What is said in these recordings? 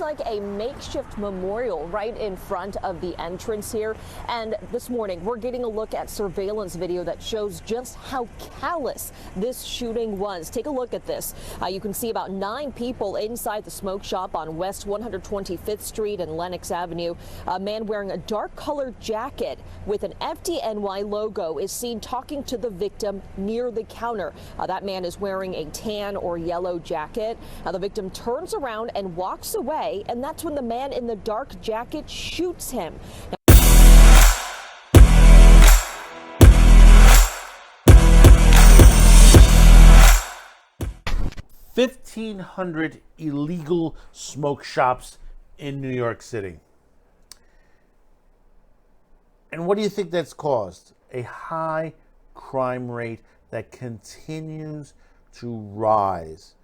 like a makeshift memorial right in front of the entrance here. And this morning, we're getting a look at surveillance video that shows just how callous this shooting was. Take a look at this. You can see about 9 people inside the smoke shop on West 125th Street and Lenox Avenue. A man wearing a dark colored jacket with an FDNY logo is seen talking to the victim near the counter. That man is wearing a tan or yellow jacket. Now the victim turns around and walks away, and that's when the man in the dark jacket shoots him. 1,500 illegal smoke shops in New York City. And what do you think that's caused? A high crime rate that continues to rise.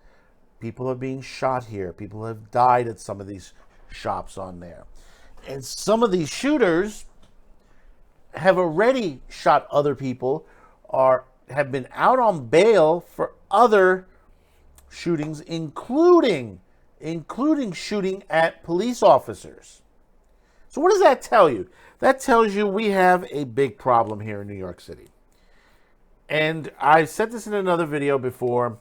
People are being shot here. People have died at some of these shops on there. And some of these shooters have already shot other people or have been out on bail for other shootings, including shooting at police officers. So what does that tell you? That tells you we have a big problem here in New York City. And I said this in another video before.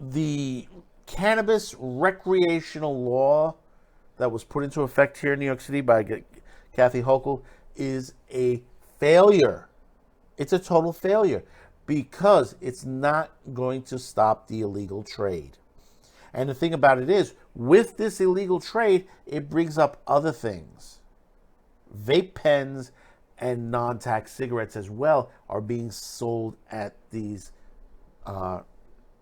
The cannabis recreational law that was put into effect here in New York City by Kathy Hochul is a failure. It's a total failure because it's not going to stop the illegal trade. And the thing about it is, with this illegal trade, it brings up other things. Vape pens and non-tax cigarettes as well are being sold at these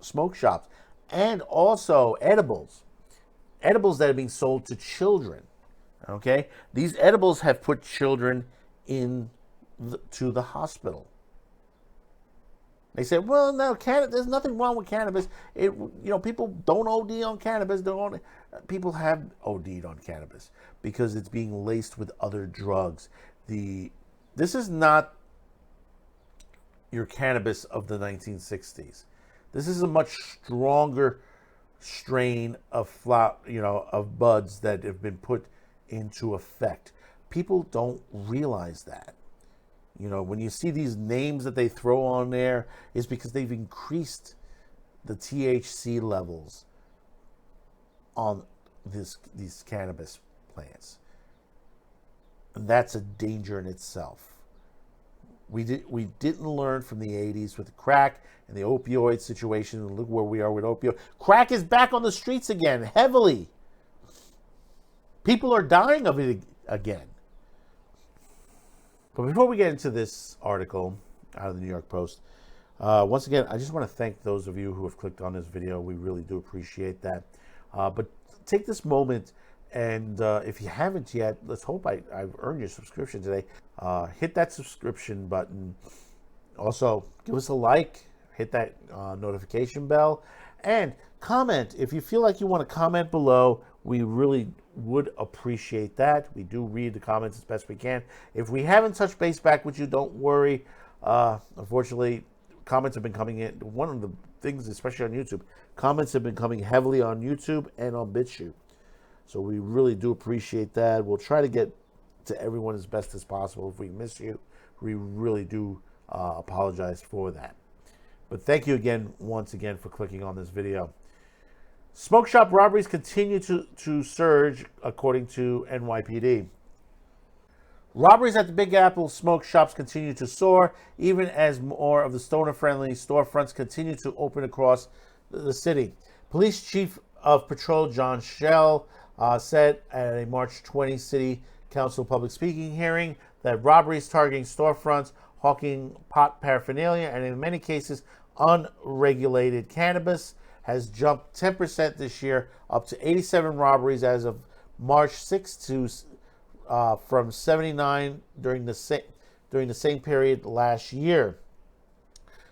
smoke shops. And also edibles that are being sold to children. Okay? These edibles have put children to the hospital. They say, well, no, there's nothing wrong with cannabis. People don't OD on cannabis. People have OD'd on cannabis because it's being laced with other drugs. This is not your cannabis of the 1960s. This is a much stronger strain of of buds that have been put into effect. People don't realize that. When you see these names that they throw on there, it's because they've increased the THC levels on these cannabis plants. And that's a danger in itself. We didn't learn from the 80s with the crack and the opioid situation. Look where we are with opioid. Crack is back on the streets again, heavily. People are dying of it again. But before we get into this article out of the New York Post, once again, I just want to thank those of you who have clicked on this video. We really do appreciate that. But take this moment, and if you haven't yet, let's hope I've earned your subscription today. Hit that subscription button. Also, give us a like. Hit that notification bell. And comment. If you feel like you want to comment below, we really would appreciate that. We do read the comments as best we can. If we haven't touched base back with you, don't worry. Unfortunately, comments have been coming in. One of the things, especially on YouTube, comments have been coming heavily on YouTube and on BitChute. So we really do appreciate that. We'll try to get to everyone as best as possible. If we miss you, we really do apologize for that. But thank you once again for clicking on this video. Smoke shop robberies continue to surge, according to NYPD. Robberies at the Big Apple smoke shops continue to soar, even as more of the stoner-friendly storefronts continue to open across the city. Police Chief of Patrol John Schell said at a March 20 City Council public speaking hearing that robberies targeting storefronts, hawking pot paraphernalia, and in many cases unregulated cannabis has jumped 10% this year, up to 87 robberies as of March 6 from 79 during the same period last year.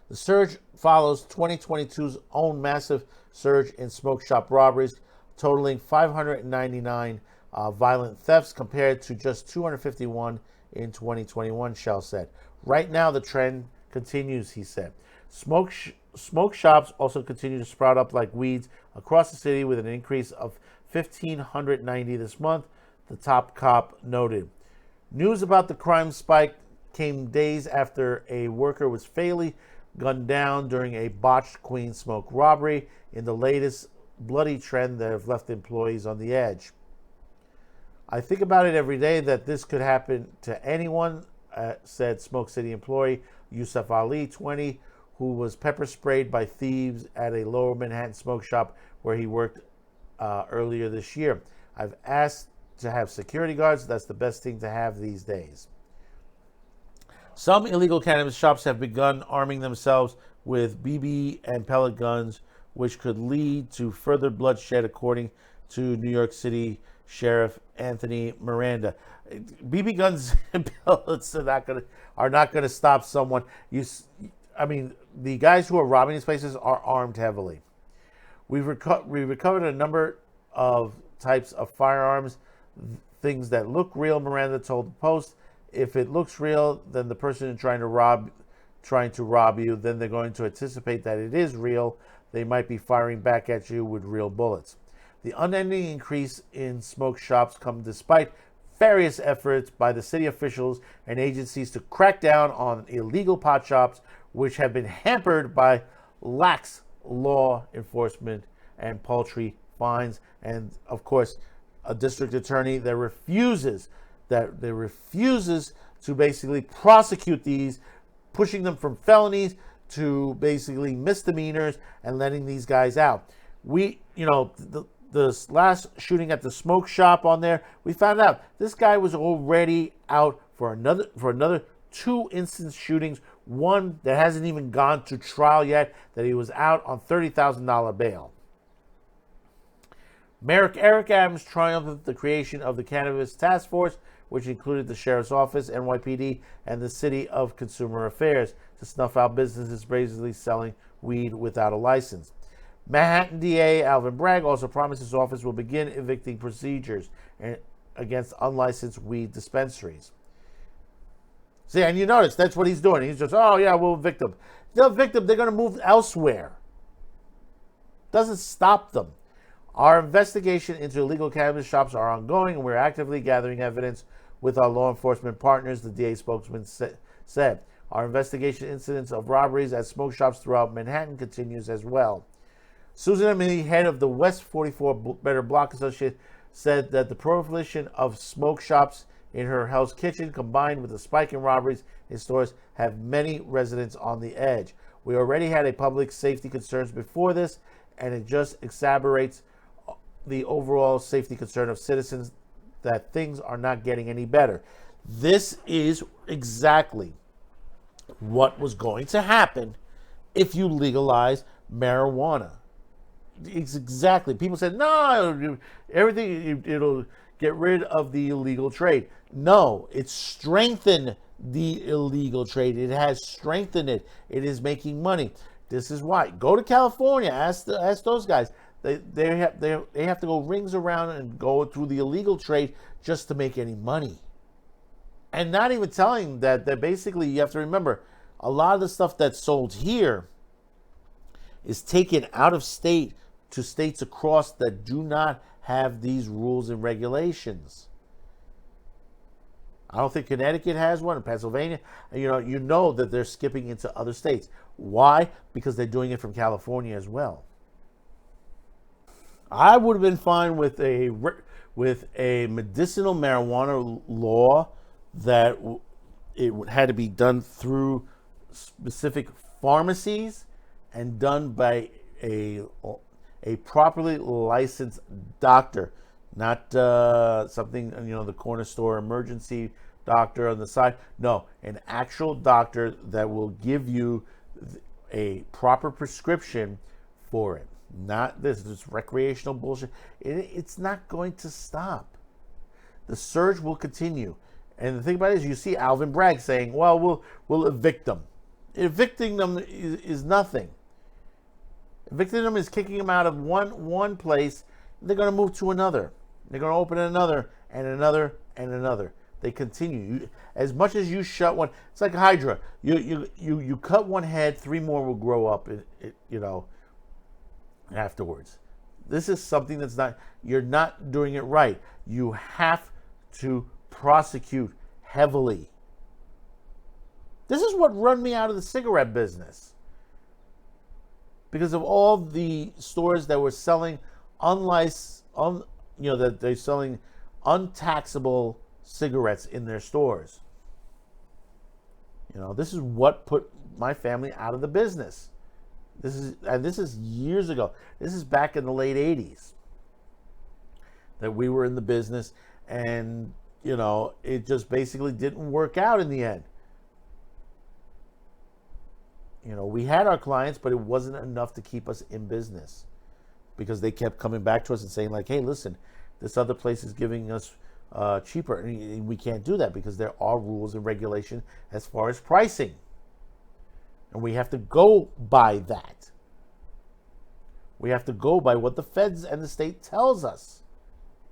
The surge follows 2022's own massive surge in smoke shop robberies, totaling 599 violent thefts compared to just 251 in 2021, Schell said. Right now, the trend continues, he said. Smoke shops also continue to sprout up like weeds across the city with an increase of 1,590 this month, the top cop noted. News about the crime spike came days after a worker was fatally gunned down during a botched Queen Smoke robbery, in the latest bloody trend that have left employees on the edge. I think about it every day that this could happen to anyone, said Smoke City employee Yusuf Ali, 20, who was pepper sprayed by thieves at a lower Manhattan smoke shop where he worked earlier this year. I've asked to have security guards. That's the best thing to have these days. Some illegal cannabis shops have begun arming themselves with BB and pellet guns, which could lead to further bloodshed, according to New York City Sheriff Anthony Miranda. BB guns and pellets are not gonna stop someone. The guys who are robbing these places are armed heavily. We recovered a number of types of firearms, things that look real, Miranda told the Post. If it looks real, then the person trying to rob you, then they're going to anticipate that it is real. They might be firing back at you with real bullets. The unending increase in smoke shops come despite various efforts by the city officials and agencies to crack down on illegal pot shops, which have been hampered by lax law enforcement and paltry fines. And of course, a district attorney that refuses to basically prosecute these, pushing them from felonies to basically misdemeanors and letting these guys out. The last shooting at the smoke shop on there, we found out this guy was already out for another 2 instance shootings, one that hasn't even gone to trial yet, that he was out on $30,000 bail. Mayor Eric Adams triumphed the creation of the Cannabis Task Force, which included the Sheriff's Office, NYPD, and the City of Consumer Affairs, to snuff out businesses brazenly selling weed without a license. Manhattan DA Alvin Bragg also promised his office will begin evicting procedures against unlicensed weed dispensaries. See, and you notice that's what he's doing. He's just, we'll evict them. They'll evict them, they're going to move elsewhere. Doesn't stop them. Our investigation into illegal cannabis shops are ongoing, and we're actively gathering evidence with our law enforcement partners, the DA spokesman said. Our investigation incidents of robberies at smoke shops throughout Manhattan continues as well. Susan Emily, head of the West 44 Better Block Association, said that the proliferation of smoke shops in her Hell's Kitchen, combined with the spike in robberies in stores, have many residents on the edge. We already had a public safety concerns before this, and it just exacerbates the overall safety concern of citizens that things are not getting any better. This is exactly what was going to happen if you legalize marijuana. It's exactly. People said, no, everything, it'll get rid of the illegal trade. No, it's strengthened the illegal trade. It has strengthened it. It is making money. This is why. Go to California. Ask those guys. They have to go rings around and go through the illegal trade just to make any money. And not even telling that basically, you have to remember, a lot of the stuff that's sold here is taken out of state to states across that do not have these rules and regulations. I don't think Connecticut has one, in Pennsylvania. You know that they're skipping into other states. Why? Because they're doing it from California as well. I would have been fine with a medicinal marijuana law that it had to be done through specific pharmacies and done by a properly licensed doctor, not something, the corner store emergency doctor on the side. No, an actual doctor that will give you a proper prescription for it. Not this recreational bullshit. It's not going to stop. The surge will continue. And the thing about it is, you see Alvin Bragg saying, well, we'll evict them. Evicting them is nothing. Evicting them is kicking them out of one place. They're going to move to another. They're going to open another and another and another. They continue. As much as you shut one, it's like a hydra. You cut one head, 3 more will grow up. Afterwards. This is something that's not, you're not doing it right. You have to prosecute heavily. This is what run me out of the cigarette business. Because of all the stores that were selling that they're selling untaxable cigarettes in their stores. This is what put my family out of the business. This is years ago. This is back in the late 80s that we were in the business, and it just basically didn't work out in the end. We had our clients, but it wasn't enough to keep us in business, because they kept coming back to us and saying, like, hey, listen, this other place is giving us cheaper, and we can't do that because there are rules and regulation as far as pricing, and we have to go by that. We have to go by what the feds and the state tells us.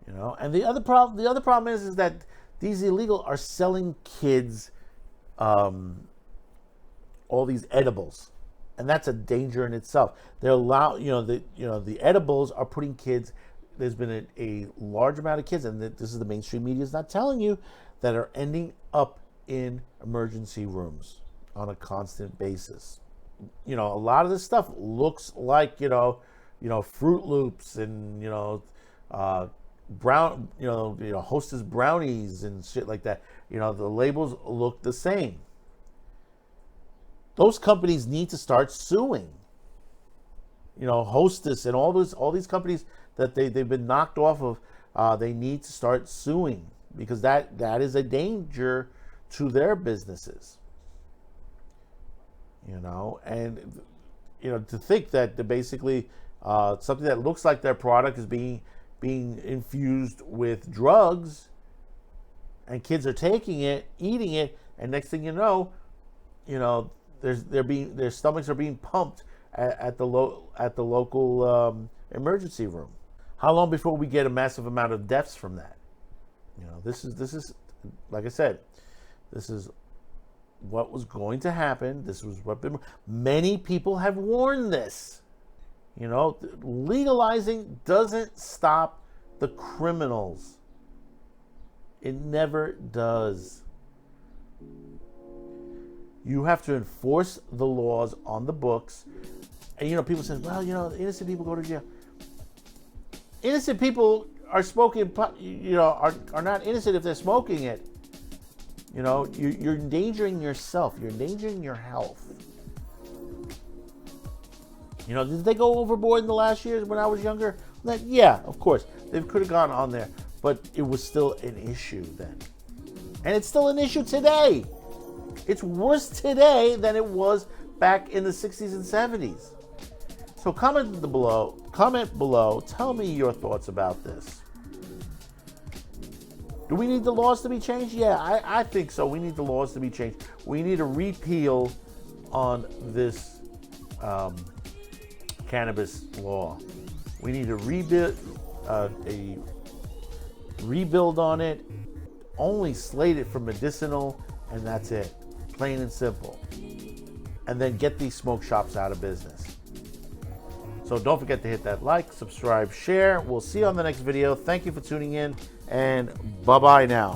And the other problem is that these illegal are selling kids all these edibles, and that's a danger in itself. They're the edibles are putting kids. There's been a large amount of kids, and this is the mainstream media is not telling you, that are ending up in emergency rooms on a constant basis. A lot of this stuff looks like Fruit Loops and brown Hostess brownies and shit like that. The labels look the same. Those companies need to start suing. Hostess and all these companies that they've been knocked off of, they need to start suing, because that is a danger to their businesses. And to think that basically something that looks like their product is being infused with drugs, and kids are taking it, eating it, and next thing you know, their stomachs are being pumped at the local emergency room. How long before we get a massive amount of deaths from that? This is like I said, this is what was going to happen. This was what many people have warned this. Legalizing doesn't stop the criminals. It never does. You have to enforce the laws on the books. And people say, well, innocent people go to jail. Innocent people are smoking, are not innocent if they're smoking it. You're endangering yourself. You're endangering your health. Did they go overboard in the last years when I was younger? Yeah, of course. They could have gone on there. But it was still an issue then. And it's still an issue today. It's worse today than it was back in the 60s and 70s. So comment below. Tell me your thoughts about this. Do we need the laws to be changed? Yeah, I think so. We need the laws to be changed. We need a repeal on this cannabis law. We need a rebuild on it. Only slate it for medicinal, and that's it. Plain and simple. And then get these smoke shops out of business. So don't forget to hit that like, subscribe, share. We'll see you on the next video. Thank you for tuning in, and bye-bye now.